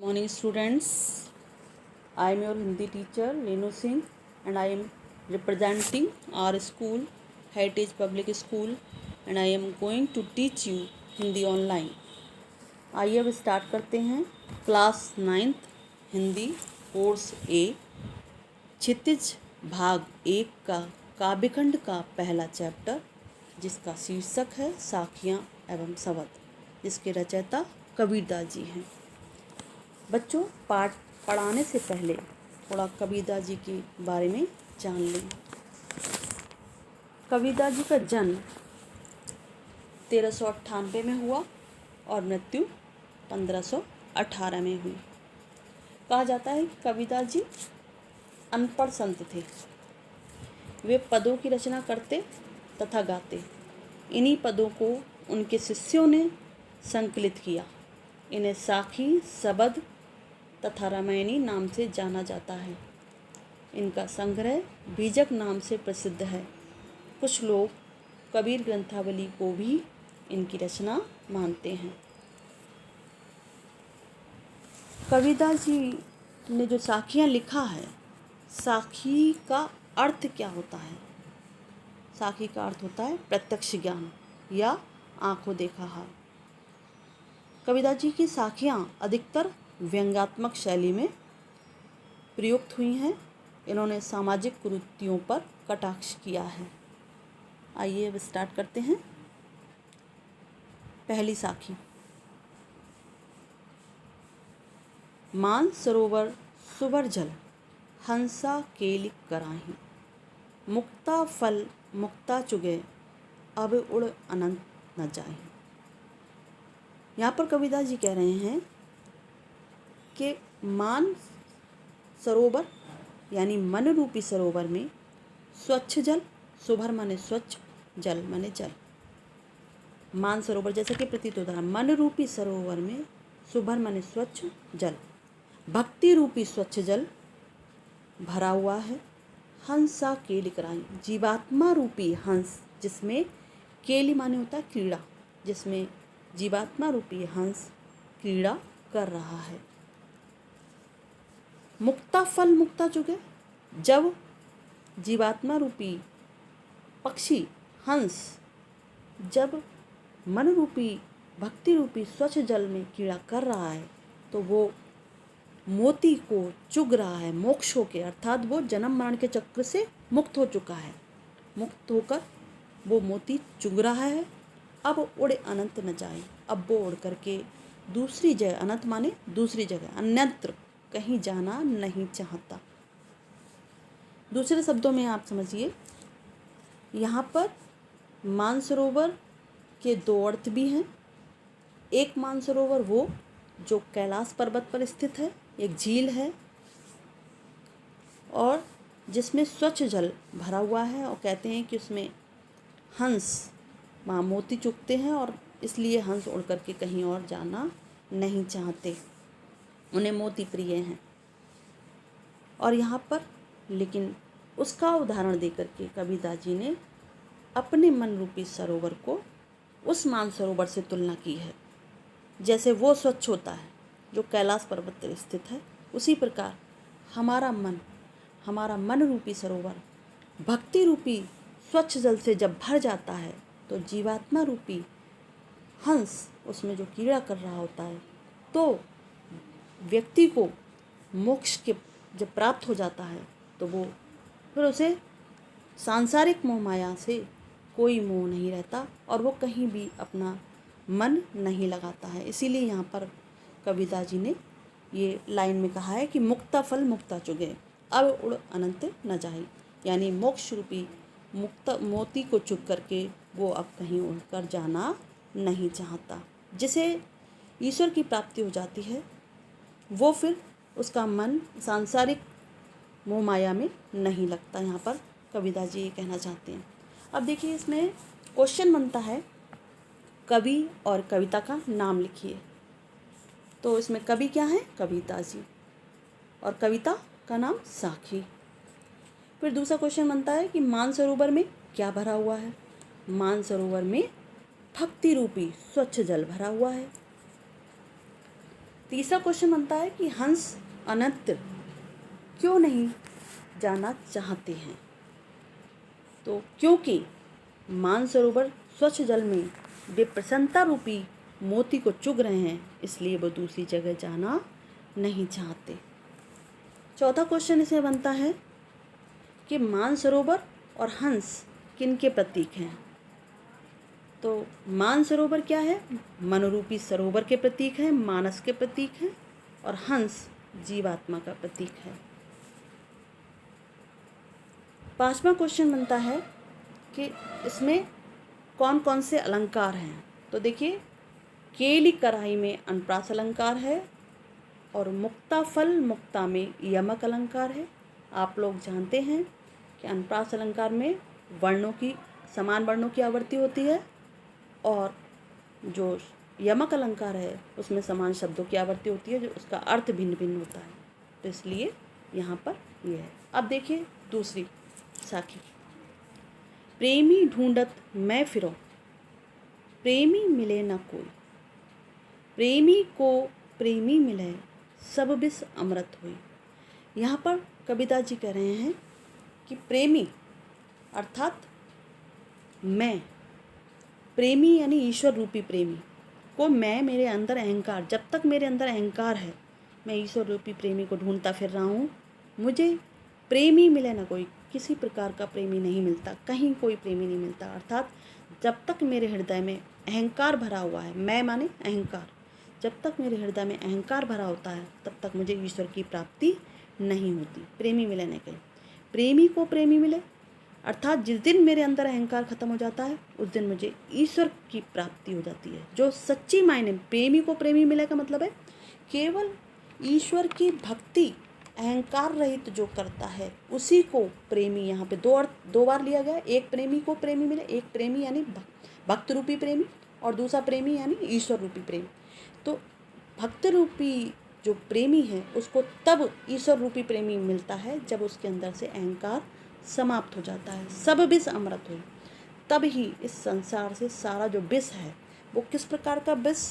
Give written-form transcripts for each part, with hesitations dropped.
Morning students, I am your Hindi teacher Renu Singh and I am representing our school Heritage Public School and I am going to teach you Hindi online. आइए अब start करते हैं। Class 9th Hindi course ए क्षितिज भाग 1 का काव्यखंड का पहला chapter जिसका शीर्षक है साखियाँ एवं शब्द, जिसके रचयिता कबीरदास जी हैं। बच्चों, पाठ पढ़ाने से पहले थोड़ा कबीरदास जी के बारे में जान लें। कबीरदास जी का जन्म 1398 में हुआ और मृत्यु 1518 में हुई। कहा जाता है कि कबीरदास जी अनपढ़ संत थे। वे पदों की रचना करते तथा गाते। इन्हीं पदों को उनके शिष्यों ने संकलित किया। इन्हें साखी, शबद तथा रामायणी नाम से जाना जाता है। इनका संग्रह बीजक नाम से प्रसिद्ध है। कुछ लोग कबीर ग्रंथावली को भी इनकी रचना मानते हैं। कबीरदास जी ने जो साखियाँ लिखा है, साखी का अर्थ क्या होता है? साखी का अर्थ होता है प्रत्यक्ष ज्ञान या आंखों देखा हाल। कबीरदास जी की साखियाँ अधिकतर व्यंग्यात्मक शैली में प्रयुक्त हुई हैं। इन्होंने सामाजिक कुरीतियों पर कटाक्ष किया है। आइए अब स्टार्ट करते हैं। पहली साखी। मान सरोवर सुबर जल हंसा केलिक कराही, मुक्ता फल मुक्ता चुगे अब उड़ अनंत न जाही। यहाँ पर कबीरदास जी कह रहे हैं कि मान सरोवर यानी मन रूपी सरोवर में स्वच्छ जल, सुभर माने स्वच्छ, जल माने जल। मान सरोवर जैसा कि प्रतीत होता है, मन रूपी सरोवर में सुभर माने स्वच्छ जल, भक्ति रूपी स्वच्छ जल भरा हुआ है। हंसा केली कराई, जीवात्मा रूपी हंस, जिसमें केली माने होता है क्रीड़ा, जिसमें जीवात्मा रूपी हंस क्रीड़ा कर रहा है। मुक्ता फल मुक्ता चुगे, जब जीवात्मा रूपी पक्षी हंस जब मन रूपी भक्ति रूपी स्वच्छ जल में क्रीड़ा कर रहा है तो वो मोती को चुग रहा है मोक्ष होके, अर्थात वो जन्म मरण के चक्र से मुक्त हो चुका है। मुक्त होकर वो मोती चुग रहा है। अब उड़े अनंत न जाए, अब वो उड़ करके दूसरी जगह, अनंत माने दूसरी जगह, अन्यत्र कहीं जाना नहीं चाहता। दूसरे शब्दों में आप समझिए, यहाँ पर मानसरोवर के दो अर्थ भी हैं। एक मानसरोवर वो जो कैलाश पर्वत पर स्थित है, एक झील है और जिसमें स्वच्छ जल भरा हुआ है, और कहते हैं कि उसमें हंस वहाँ मोती चुगते हैं और इसलिए हंस उड़ करके कहीं और जाना नहीं चाहते, उन्हें मोती प्रिय हैं। और यहाँ पर लेकिन उसका उदाहरण देकर के कबीरदास जी ने अपने मन रूपी सरोवर को उस मानसरोवर से तुलना की है। जैसे वो स्वच्छ होता है जो कैलाश पर्वत पर स्थित है, उसी प्रकार हमारा मन रूपी सरोवर भक्ति रूपी स्वच्छ जल से जब भर जाता है तो जीवात्मा रूपी हंस उसमें जो क्रीड़ा कर रहा होता है, तो व्यक्ति को मोक्ष के जब प्राप्त हो जाता है तो वो फिर उसे सांसारिक मोह माया से कोई मोह नहीं रहता और वो कहीं भी अपना मन नहीं लगाता है। इसीलिए यहाँ पर कबीरदास जी ने ये लाइन में कहा है कि मुक्ता फल मुक्ता चुगे अब उड़ अनंत न जाए, यानी मोक्ष रूपी मुक्त मोती को चुग करके वो अब कहीं उड़कर जाना नहीं चाहता। जिसे ईश्वर की प्राप्ति हो जाती है वो फिर उसका मन सांसारिक मोह माया में नहीं लगता। यहाँ पर कबीरदास जी ये कहना चाहते हैं। अब देखिए, इसमें क्वेश्चन बनता है कवि और कविता का नाम लिखिए। तो इसमें कवि क्या है? कबीरदास जी, और कविता का नाम साखी। फिर दूसरा क्वेश्चन बनता है कि मानसरोवर में क्या भरा हुआ है? मानसरोवर में भक्ति रूपी स्वच्छ जल भरा हुआ है। तीसरा क्वेश्चन बनता है कि हंस अन्यत्र क्यों नहीं जाना चाहते हैं। तो क्योंकि मानसरोवर स्वच्छ जल में वे प्रसन्नता रूपी मोती को चुग रहे हैं, इसलिए वो दूसरी जगह जाना नहीं चाहते। चौथा क्वेश्चन इसमें बनता है कि मानसरोवर और हंस किनके प्रतीक हैं। तो मानसरोवर क्या है? मनोरूपी सरोवर के प्रतीक है, मानस के प्रतीक है, और हंस जीवात्मा का प्रतीक है। पांचवा क्वेश्चन बनता है कि इसमें कौन कौन से अलंकार हैं। तो देखिए, केली कराई में अनुप्रास अलंकार है और मुक्ता फल मुक्ता में यमक अलंकार है। आप लोग जानते हैं कि अनुप्रास अलंकार में वर्णों की समान वर्णों की आवृत्ति होती है और जो यमक अलंकार है उसमें समान शब्दों की आवृत्ति होती है, जो उसका अर्थ भिन्न भिन्न होता है। तो इसलिए यहाँ पर ये है। अब देखिए दूसरी साखी, प्रेमी ढूंढत मैं फिरो, प्रेमी मिले न कोई, प्रेमी को प्रेमी मिले, सब बिस अमृत हुई। यहाँ पर कविता जी कह रहे हैं कि प्रेमी अर्थात मैं, प्रेमी यानी ईश्वर रूपी प्रेमी को मैं, मेरे अंदर अहंकार, जब तक मेरे अंदर अहंकार है मैं ईश्वर रूपी प्रेमी को ढूंढता फिर रहा हूँ। मुझे प्रेमी मिले ना कोई, किसी प्रकार का प्रेमी नहीं मिलता, कहीं कोई प्रेमी नहीं मिलता। अर्थात जब तक मेरे हृदय में अहंकार भरा हुआ है, मैं माने अहंकार, जब तक मेरे हृदय में अहंकार भरा होता है तब तक मुझे ईश्वर की प्राप्ति नहीं होती। प्रेमी मिले न कोई, प्रेमी को प्रेमी मिले, अर्थात जिस दिन मेरे अंदर अहंकार खत्म हो जाता है उस दिन मुझे ईश्वर की प्राप्ति हो जाती है। जो सच्ची मायने प्रेमी को प्रेमी मिले का मतलब है केवल ईश्वर की भक्ति अहंकार रहित जो करता है उसी को प्रेमी, यहाँ पे दो बार लिया गया। एक प्रेमी को प्रेमी मिले, एक प्रेमी यानी भक्त रूपी प्रेमी और दूसरा प्रेमी यानी ईश्वर रूपी प्रेमी। तो भक्त रूपी जो प्रेमी है उसको तब ईश्वर रूपी प्रेमी मिलता है जब उसके अंदर से अहंकार समाप्त हो जाता है, सब विष अमृत हो। तब ही इस संसार से सारा जो विष है वो किस प्रकार का विष,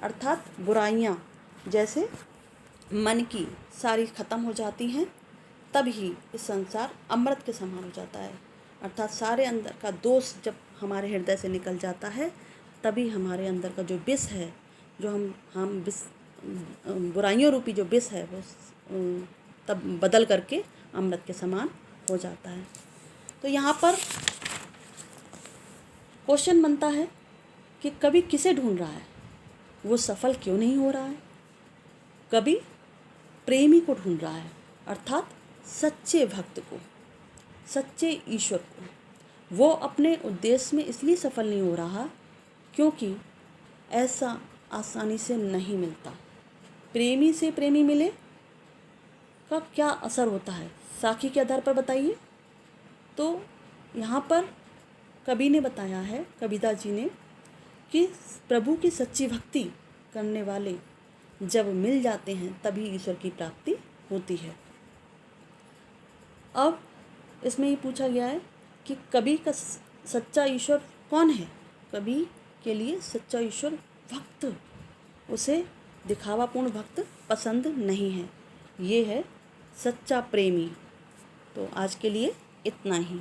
अर्थात बुराइयाँ जैसे मन की सारी खत्म हो जाती हैं, तब ही इस संसार अमृत के समान हो जाता है। अर्थात सारे अंदर का दोष जब हमारे हृदय से निकल जाता है तभी हमारे अंदर का जो विष है, जो हम विष, बुराइयों रूपी जो विष है वो तब बदल करके अमृत के समान हो जाता है। तो यहाँ पर क्वेश्चन बनता है कि कवि किसे ढूंढ रहा है, वो सफल क्यों नहीं हो रहा है। कवि प्रेमी को ढूंढ रहा है, अर्थात सच्चे भक्त को, सच्चे ईश्वर को। वो अपने उद्देश्य में इसलिए सफल नहीं हो रहा क्योंकि ऐसा आसानी से नहीं मिलता। प्रेमी से प्रेमी मिले का क्या असर होता है, साखी के आधार पर बताइए। तो यहाँ पर कवि ने बताया है, कविता जी ने, कि प्रभु की सच्ची भक्ति करने वाले जब मिल जाते हैं तभी ईश्वर की प्राप्ति होती है। अब इसमें ये पूछा गया है कि कवि का सच्चा ईश्वर कौन है। कवि के लिए सच्चा ईश्वर भक्त, उसे दिखावापूर्ण भक्त पसंद नहीं है, ये है सच्चा प्रेमी। तो आज के लिए इतना ही।